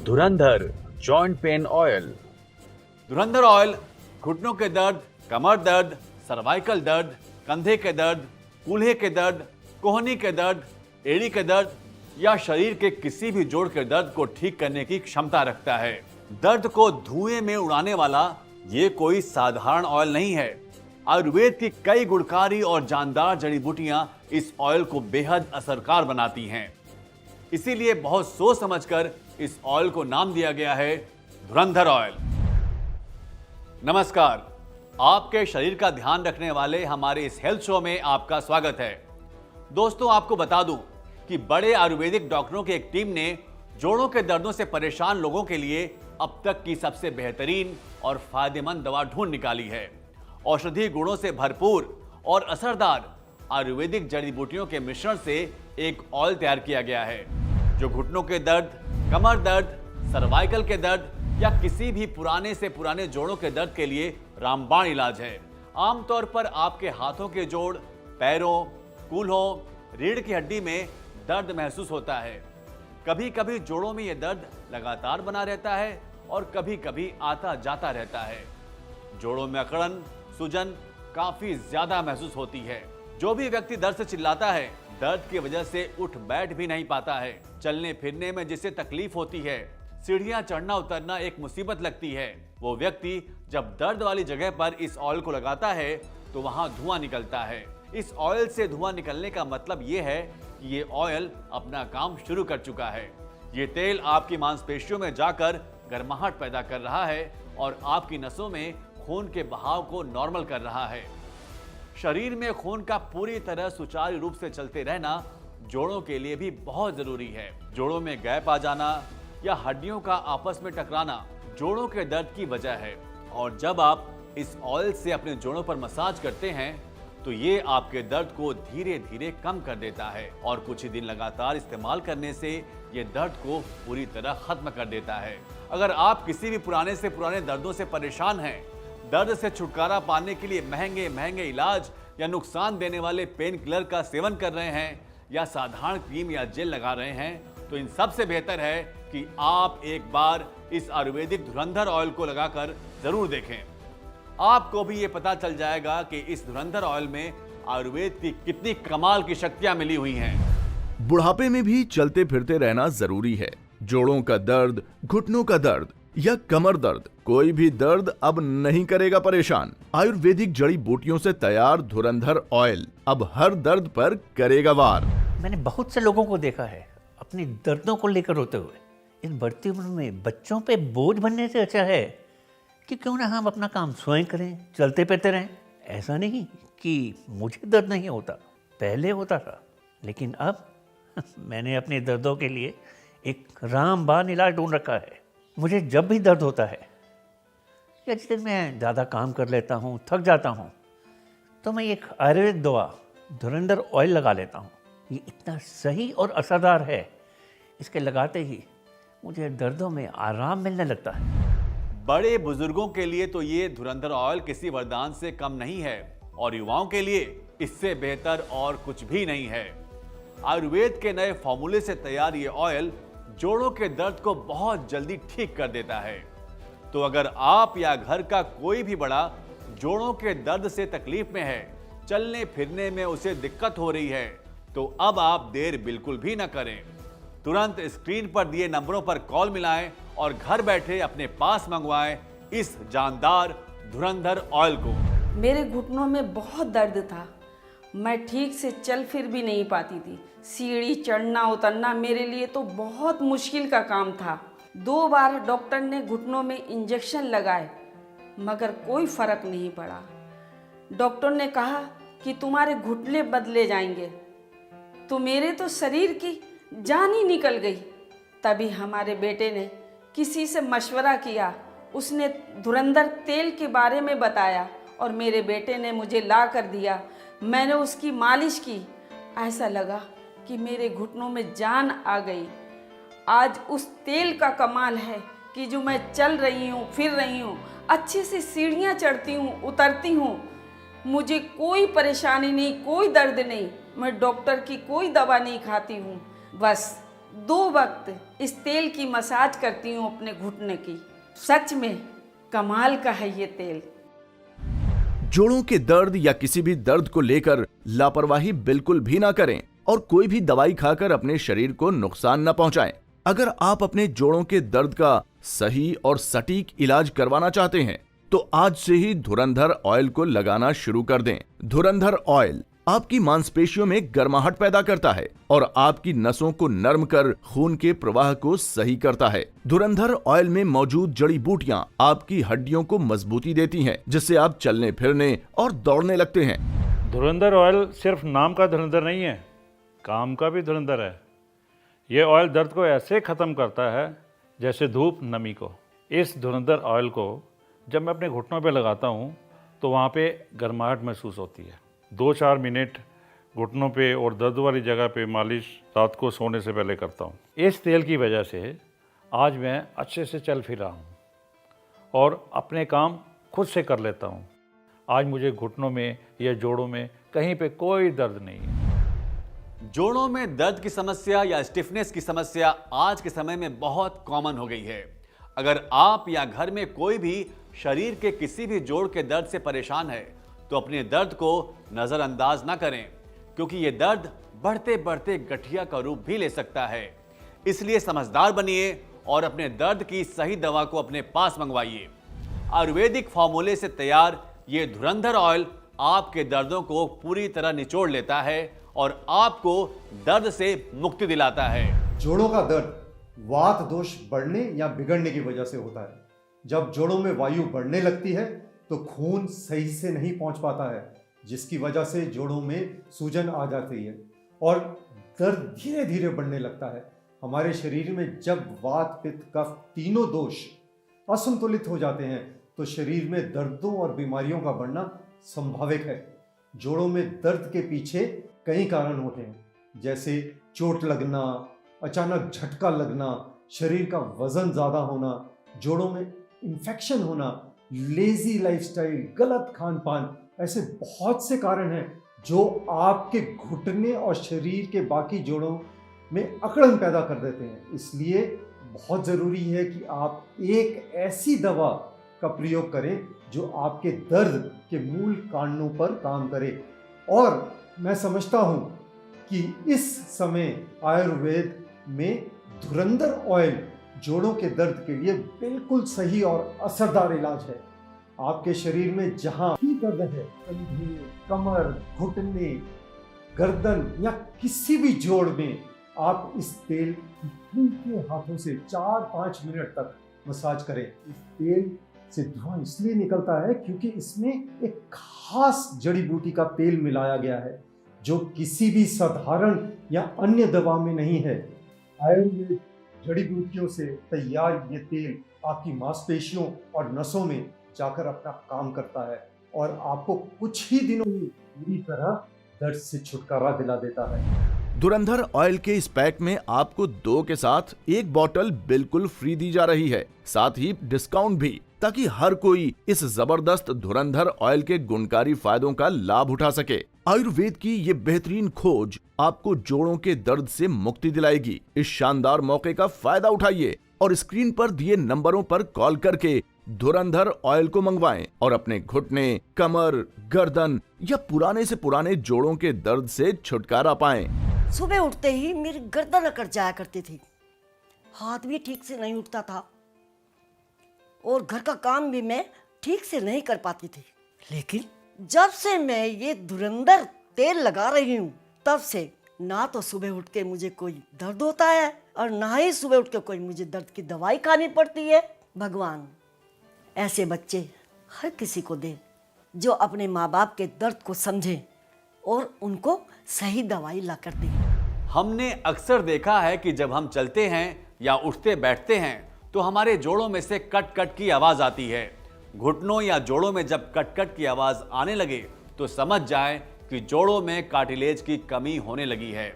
धुरंधर joint pain oil. धुरंधर oil घुटनों के दर्द, कमर दर्द, सर्वाइकल दर्द, कंधे के दर्द, कूल्हे के दर्द, कोहनी के दर्द, एड़ी के दर्द या शरीर के किसी भी जोड़ के दर्द को ठीक करने की क्षमता रखता है। दर्द को धुएं में उड़ाने वाला ये कोई साधारण ऑयल नहीं है। आयुर्वेद की कई गुणकारी और जानदार जड़ी बूटियां इस ऑयल को बेहद असरकार बनाती हैं। इसीलिए बहुत सोच समझकर इस ऑयल को नाम दिया गया है धुरंधर ऑयल। नमस्कार, आपके शरीर का ध्यान रखने वाले हमारे इस हेल्थ शो में आपका स्वागत है। दोस्तों, आपको बता दूं कि बड़े आयुर्वेदिक डॉक्टरों की एक टीम ने जोड़ों के दर्दों से परेशान लोगों के लिए अब तक की सबसे बेहतरीन और फायदेमंद दवा ढूंढ निकाली है। औषधीय गुणों से भरपूर और असरदार आयुर्वेदिक जड़ी बूटियों के मिश्रण से एक ऑयल तैयार किया गया है जो घुटनों के दर्द, कमर दर्द, सर्वाइकल के दर्द या किसी भी पुराने से पुराने जोड़ों के दर्द के लिए रामबाण इलाज है। आमतौर पर आपके हाथों के जोड़, पैरों, कूल्हों, रीढ़ की हड्डी में दर्द महसूस होता है। कभी कभी जोड़ों में यह दर्द लगातार बना रहता है और कभी कभी आता जाता रहता है। जोड़ों में अकड़न, सूजन काफी ज्यादा महसूस होती है। जो भी व्यक्ति दर्द से चिल्लाता है, दर्द की वजह से उठ बैठ भी नहीं पाता है, चलने फिरने में जिसे तकलीफ होती है, सीढ़ियां चढ़ना उतरना एक मुसीबत लगती है, वो व्यक्ति जब दर्द वाली जगह पर इस ऑयल को लगाता है तो वहां धुआं निकलता है। इस ऑयल से धुआं निकलने का मतलब ये है कि ये ऑयल अपना काम शुरू कर चुका है। ये तेल आपकी मांसपेशियों में जाकर गर्माहट पैदा कर रहा है और आपकी नसों में खून के बहाव को नॉर्मल कर रहा है। शरीर में खून का पूरी तरह सुचारू रूप से चलते रहना जोड़ों के लिए भी बहुत जरूरी है। जोड़ों में गैप आ जाना या हड्डियों का आपस में टकराना जोड़ों के दर्द की वजह है और जब आप इस ऑयल से अपने जोड़ों पर मसाज करते हैं तो ये आपके दर्द को धीरे धीरे कम कर देता है और कुछ ही दिन लगातार इस्तेमाल करने से ये दर्द को पूरी तरह खत्म कर देता है। अगर आप किसी भी पुराने से पुराने दर्दों से परेशान हैं, दर्द से छुटकारा पाने के लिए महंगे महंगे इलाज या नुकसान देने वाले पेन किलर का सेवन कर रहे हैं या साधारण क्रीम या जेल लगा रहे हैं, तो इन सबसे बेहतर है कि आप एक बार इस आयुर्वेदिक धुरंधर ऑयल को लगाकर जरूर देखें। आपको भी ये पता चल जाएगा कि इस धुरंधर ऑयल में आयुर्वेद की कितनी कमाल की शक्तियां मिली हुई हैं। बुढ़ापे में भी चलते फिरते रहना जरूरी है। जोड़ों का दर्द, घुटनों का दर्द या कमर दर्द, कोई भी दर्द अब नहीं करेगा परेशान। आयुर्वेदिक जड़ी बूटियों से तैयार धुरंधर ऑयल अब हर दर्द पर करेगा वार। मैंने बहुत से लोगों को देखा है अपनी दर्दों को लेकर रोते हुए। इस बढ़ती उम्र में बच्चों पे बोझ बनने से अच्छा है कि क्यों ना हम अपना काम स्वयं करें, चलते फिरते रहें। ऐसा नहीं कि मुझे दर्द नहीं होता, पहले होता था, लेकिन अब मैंने अपने दर्दों के लिए एक रामबाण इलाज ढूंढ रखा है। मुझे जब भी दर्द होता है या जिस दिन मैं ज़्यादा काम कर लेता हूँ, थक जाता हूँ, तो मैं एक आयुर्वेदिक दवा धुरंधर ऑयल लगा लेता हूँ। ये इतना सही और असरदार है, इसके लगाते ही मुझे दर्दों में आराम मिलने लगता है। बड़े बुजुर्गों के लिए तो ये धुरंधर ऑयल किसी वरदान से कम नहीं है और युवाओं के लिए इससे बेहतर और कुछ भी नहीं है। आयुर्वेद के नए फॉर्मूले से तैयार ये ऑयल जोड़ों के दर्द को बहुत जल्दी ठीक कर देता है। तो अगर आप या घर का कोई भी बड़ा जोड़ों के दर्द से तकलीफ में है, चलने फिरने में उसे दिक्कत हो रही है, तो अब आप देर बिल्कुल भी न करें। तुरंत स्क्रीन पर दिए नंबरों पर कॉल मिलाएं और घर बैठे अपने पास मंगवाएं इस जानदार धुरंधर ऑयल को। मेरे घुटनों में बहुत दर्द था, मैं ठीक से चल फिर भी नहीं पाती थी। सीढ़ी चढ़ना उतरना मेरे लिए तो बहुत मुश्किल का काम था। 2 बार डॉक्टर ने घुटनों में इंजेक्शन लगाए मगर कोई फर्क नहीं पड़ा। डॉक्टर ने कहा कि तुम्हारे घुटने बदले जाएंगे, तो मेरे तो शरीर की जान ही निकल गई। तभी हमारे बेटे ने किसी से मशवरा किया, उसने धुरंधर तेल के बारे में बताया और मेरे बेटे ने मुझे ला कर दिया। मैंने उसकी मालिश की, ऐसा लगा कि मेरे घुटनों में जान आ गई। आज उस तेल का कमाल है कि जो मैं चल रही हूँ, फिर रही हूँ, अच्छे से सीढ़ियाँ चढ़ती हूँ, उतरती हूँ, मुझे कोई परेशानी नहीं, कोई दर्द नहीं। मैं डॉक्टर की कोई दवा नहीं खाती हूँ, बस 2 वक्त इस तेल की मसाज करती हूँ अपने घुटने की। सच में कमाल का है ये तेल। जोड़ों के दर्द या किसी भी दर्द को लेकर लापरवाही बिल्कुल भी ना करें और कोई भी दवाई खाकर अपने शरीर को नुकसान न पहुंचाएं। अगर आप अपने जोड़ों के दर्द का सही और सटीक इलाज करवाना चाहते हैं तो आज से ही धुरंधर ऑयल को लगाना शुरू कर दें। धुरंधर ऑयल आपकी मांसपेशियों में गर्माहट पैदा करता है और आपकी नसों को नरम कर खून के प्रवाह को सही करता है। धुरंधर ऑयल में मौजूद जड़ी बूटियां आपकी हड्डियों को मजबूती देती हैं, जिससे आप चलने फिरने और दौड़ने लगते हैं। धुरंधर ऑयल सिर्फ नाम का धुरंधर नहीं है, काम का भी धुरंधर है। ये ऑयल दर्द को ऐसे ख़त्म करता है जैसे धूप नमी को। इस धुरंधर ऑयल को जब मैं अपने घुटनों पे लगाता हूँ तो वहाँ पे गर्माहट महसूस होती है। 2-4 मिनट घुटनों पे और दर्द वाली जगह पे मालिश रात को सोने से पहले करता हूँ। इस तेल की वजह से आज मैं अच्छे से चल फिर रहा हूँ और अपने काम खुद से कर लेता हूँ। आज मुझे घुटनों में या जोड़ों में कहीं पे कोई दर्द नहीं है। जोड़ों में दर्द की समस्या या स्टिफनेस की समस्या आज के समय में बहुत कॉमन हो गई है। अगर आप या घर में कोई भी शरीर के किसी भी जोड़ के दर्द से परेशान है तो अपने दर्द को नजरअंदाज ना करें, क्योंकि ये दर्द बढ़ते बढ़ते गठिया का रूप भी ले सकता है। इसलिए समझदार बनिए और अपने दर्द की सही दवा को अपने पास मंगवाइए। आयुर्वेदिक फॉर्मूले से तैयार ये धुरंधर ऑयल आपके दर्दों को पूरी तरह निचोड़ लेता है और आपको दर्द से मुक्ति दिलाता है। जोड़ों का दर्द वात दोष बढ़ने या बिगड़ने की वजह से होता है। जब जोड़ों में वायु बढ़ने लगती है तो खून सही से नहीं पहुंच पाता है, जिसकी वजह से जोड़ों में सूजन आ जाती है और दर्द धीरे धीरे बढ़ने लगता है। हमारे शरीर में जब वात पित्त कफ तीनों दोष असंतुलित हो जाते हैं तो शरीर में दर्दों और बीमारियों का बढ़ना संभाविक है। जोड़ों में दर्द के पीछे कई कारण होते हैं, जैसे चोट लगना, अचानक झटका लगना, शरीर का वजन ज़्यादा होना, जोड़ों में इन्फेक्शन होना, लेजी लाइफस्टाइल, गलत खान पान। ऐसे बहुत से कारण हैं जो आपके घुटने और शरीर के बाकी जोड़ों में अकड़न पैदा कर देते हैं। इसलिए बहुत ज़रूरी है कि आप एक ऐसी दवा का प्रयोग करें जो आपके दर्द के मूल कारणों पर काम करे। और मैं समझता हूँ कि इस समय आयुर्वेद में धुरंधर ऑयल जोड़ों के दर्द के लिए बिल्कुल सही और असरदार इलाज है। आपके शरीर में जहाँ भी दर्द है, कंधे, कमर, घुटने, गर्दन या किसी भी जोड़ में, आप इस तेल हल्के हाथों से 4-5 मिनट तक मसाज करें। इस तेल से धुआं इसलिए निकलता है क्योंकि इसमें एक खास जड़ी बूटी का तेल मिलाया गया है जो किसी भी साधारण या अन्य दवा में नहीं है। आयुर्वेद जड़ी बूटियों से तैयार ये तेल आपकी मांसपेशियों और नसों में जाकर अपना काम करता है और आपको कुछ ही दिनों में पूरी तरह दर्द से छुटकारा दिला देता है। धुरंधर ऑयल के इस पैक में आपको 2 के साथ 1 बॉटल बिल्कुल फ्री दी जा रही है, साथ ही डिस्काउंट भी, ताकि हर कोई इस जबरदस्त धुरंधर ऑयल के गुणकारी फायदों का लाभ उठा सके। आयुर्वेद की ये बेहतरीन खोज आपको जोड़ों के दर्द से मुक्ति दिलाएगी। इस शानदार मौके का फायदा उठाइए और स्क्रीन पर दिए नंबरों पर कॉल करके धुरंधर ऑयल को मंगवाएं और अपने घुटने, कमर, गर्दन या पुराने से पुराने जोड़ों के दर्द से छुटकारा पाएं। सुबह उठते ही मेरी गर्दन अकड़ जाया करती थी, हाथ भी ठीक से नहीं उठता था और घर का काम भी मैं ठीक से नहीं कर पाती थी। लेकिन जब से मैं ये धुरंधर तेल लगा रही हूँ तब से ना तो सुबह उठ के मुझे कोई दर्द होता है और ना ही सुबह उठ के कोई मुझे दर्द की दवाई खानी पड़ती है। भगवान ऐसे बच्चे हर किसी को दे जो अपने माँ बाप के दर्द को समझे और उनको सही दवाई ला कर दे। हमने अक्सर देखा है कि जब हम चलते हैं या उठते बैठते हैं तो हमारे जोड़ों में से कट कट की आवाज आती है। घुटनों या जोड़ों में जब कट कट की आवाज आने लगे तो समझ जाएं कि जोड़ों में कार्टिलेज की कमी होने लगी है।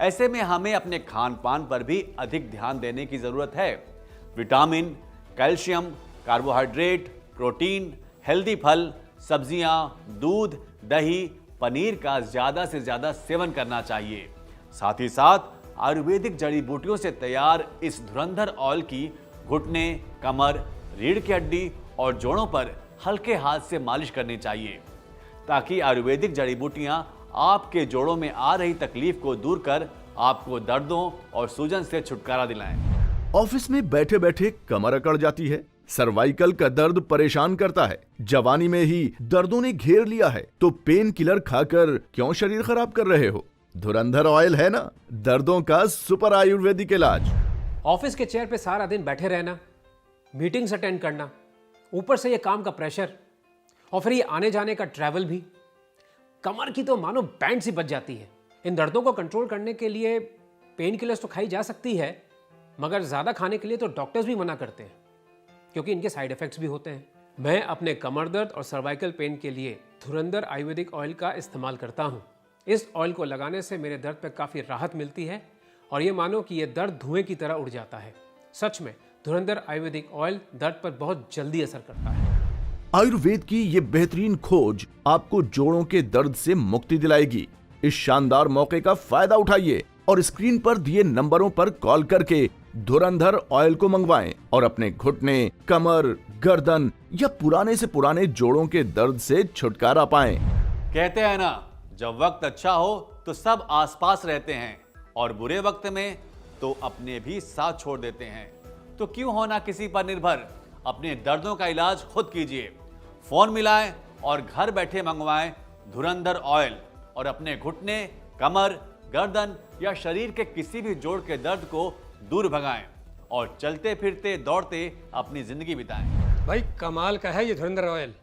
ऐसे में हमें अपने खान पान पर भी अधिक ध्यान देने की जरूरत है। Vitamin, calcium, carbohydrate, protein, healthy फल, सब्जियां, दूध, दही, पनीर का ज्यादा से ज्यादा सेवन करना चाहिए। साथ ही साथ आयुर्वेदिक जड़ी बूटियों से तैयार इस धुरंधर ऑयल की घुटने, कमर, रीढ़ की हड्डी और जोड़ों पर हल्के हाथ से मालिश करनी चाहिए ताकि आयुर्वेदिक जड़ी बूटियां आपके जोड़ों में आ रही तकलीफ को दूर कर आपको दर्दों और सूजन से छुटकारा दिलाएं। ऑफिस में बैठे बैठे कमर अकड़ जाती है, सर्वाइकल का दर्द परेशान करता है, जवानी में ही दर्दों ने घेर लिया है, तो पेन किलर खाकर क्यों शरीर खराब कर रहे हो? धुरंधर ऑयल है ना दर्दों का सुपर आयुर्वेदिक इलाज। ऑफिस के चेयर पे सारा दिन बैठे रहना, मीटिंग्स अटेंड करना, ऊपर से ये काम का प्रेशर और फिर ये आने जाने का ट्रैवल भी, कमर की तो मानो बैंड सी बज जाती है। इन दर्दों को कंट्रोल करने के लिए पेन किलर्स तो खाई जा सकती है, मगर ज़्यादा खाने के लिए तो डॉक्टर्स भी मना करते हैं क्योंकि इनके साइड इफ़ेक्ट्स भी होते हैं। मैं अपने कमर दर्द और सर्वाइकल पेन के लिए धुरंधर आयुर्वेदिक ऑयल का इस्तेमाल करता हूँ। इस ऑयल को लगाने से मेरे दर्द पर काफ़ी राहत मिलती है और ये मानो कि ये दर्द धुएं की तरह उड़ जाता है। सच में धुरंधर आयुर्वेदिक ऑयल दर्द पर बहुत जल्दी असर करता है। आयुर्वेद की ये बेहतरीन खोज आपको जोड़ों के दर्द से मुक्ति दिलाएगी। इस शानदार मौके का फायदा उठाइए और स्क्रीन पर दिए नंबरों पर कॉल करके धुरंधर ऑयल को मंगवाएं और अपने घुटने, कमर, गर्दन या पुराने से पुराने जोड़ों के दर्द से छुटकारा पाएं। कहते हैं ना, जब वक्त अच्छा हो तो सब आसपास रहते हैं और बुरे वक्त में तो अपने भी साथ छोड़ देते हैं। तो क्यों होना किसी पर निर्भर, अपने दर्दों का इलाज खुद कीजिए। फोन मिलाएं और घर बैठे मंगवाएं धुरंधर ऑयल और अपने घुटने, कमर, गर्दन या शरीर के किसी भी जोड़ के दर्द को दूर भगाएं और चलते फिरते दौड़ते अपनी जिंदगी बिताएं। भाई कमाल का है ये धुरंधर ऑयल।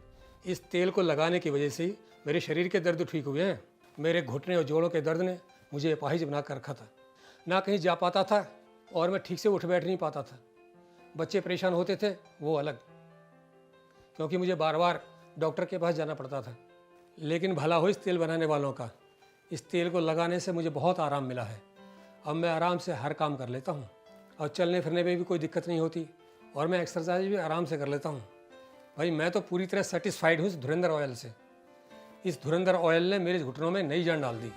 इस तेल को लगाने की वजह से मेरे शरीर के दर्द ठीक हुए हैं। मेरे घुटने और जोड़ों के दर्द ने मुझे अपाहिज बना कर रखा था, ना कहीं जा पाता था और मैं ठीक से उठ बैठ नहीं पाता था। बच्चे परेशान होते थे वो अलग, क्योंकि मुझे बार बार डॉक्टर के पास जाना पड़ता था। लेकिन भला हो इस तेल बनाने वालों का। इस तेल को लगाने से मुझे बहुत आराम मिला है। अब मैं आराम से हर काम कर लेता हूँ और चलने फिरने में भी कोई दिक्कत नहीं होती और मैं एक्सरसाइज भी आराम से कर लेता हूँ। भाई मैं तो पूरी तरह सेटिस्फाइड हूँ इस धुरंधर ऑयल से। इस धुरंधर ऑयल ने मेरे घुटनों में नई जान डाल दी।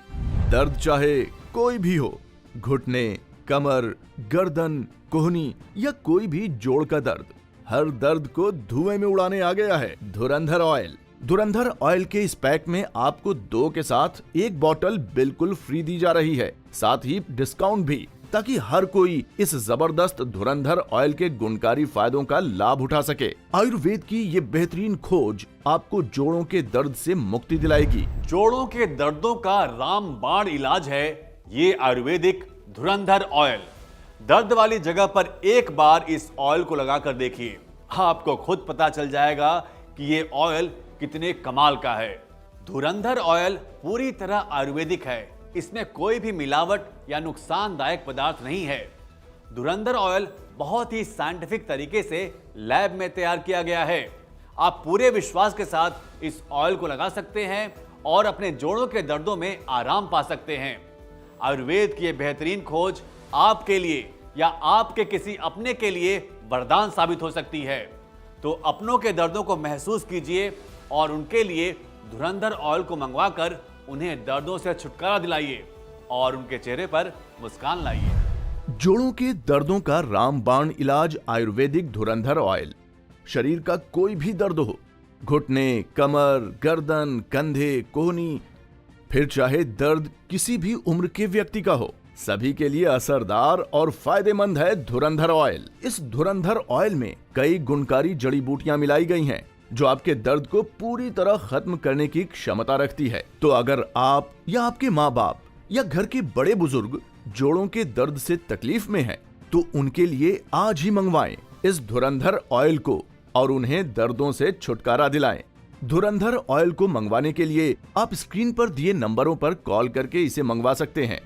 दर्द चाहे कोई भी हो, घुटने, कमर, गर्दन, कोहनी या कोई भी जोड़ का दर्द, हर दर्द को धुएं में उड़ाने आ गया है धुरंधर ऑयल। धुरंधर ऑयल के इस पैक में आपको 2 के साथ 1 बॉटल बिल्कुल फ्री दी जा रही है, साथ ही डिस्काउंट भी, ताकि हर कोई इस जबरदस्त धुरंधर ऑयल के गुणकारी फायदों का लाभ उठा सके। आयुर्वेद की ये बेहतरीन खोज आपको जोड़ों के दर्द से मुक्ति दिलाएगी। जोड़ों के दर्दों का रामबाण इलाज है ये आयुर्वेदिक धुरंधर ऑयल। दर्द वाली जगह पर एक बार इस ऑयल को लगाकर देखिए, आपको खुद पता चल जाएगा कि ये ऑयल कितने कमाल का है। धुरंधर ऑयल पूरी तरह आयुर्वेदिक है, इसमें कोई भी मिलावट या नुकसानदायक पदार्थ नहीं है। धुरंधर ऑयल बहुत ही साइंटिफिक तरीके से लैब में तैयार किया गया है। आप पूरे विश्वास के साथ इस ऑयल को लगा सकते हैं और अपने जोड़ों के दर्दों में आराम पा सकते हैं। आयुर्वेद की यह बेहतरीन खोज आपके लिए या आपके किसी अपने के लिए वरदान साबित हो सकती है। तो अपनों के दर्दों को महसूस कीजिए और उनके लिए धुरंधर ऑयल को मंगवाकर उन्हें दर्दों से छुटकारा दिलाइए और उनके चेहरे पर मुस्कान लाइए। जोड़ों के दर्दों का रामबाण इलाज आयुर्वेदिक धुरंधर ऑयल। शरीर का कोई भी दर्द हो, घुटने, कमर, गर्दन, कंधे, कोहनी, फिर चाहे दर्द किसी भी उम्र के व्यक्ति का हो, सभी के लिए असरदार और फायदेमंद है धुरंधर ऑयल। इस धुरंधर ऑयल में कई गुणकारी जड़ी बूटियां मिलाई गई हैं जो आपके दर्द को पूरी तरह खत्म करने की क्षमता रखती है। तो अगर आप या आपके माँ बाप या घर के बड़े बुजुर्ग जोड़ों के दर्द से तकलीफ में हैं, तो उनके लिए आज ही मंगवाएं इस धुरंधर ऑयल को और उन्हें दर्दों से छुटकारा दिलाएं। धुरंधर ऑयल को मंगवाने के लिए आप स्क्रीन पर दिए नंबरों पर कॉल करके इसे मंगवा सकते हैं।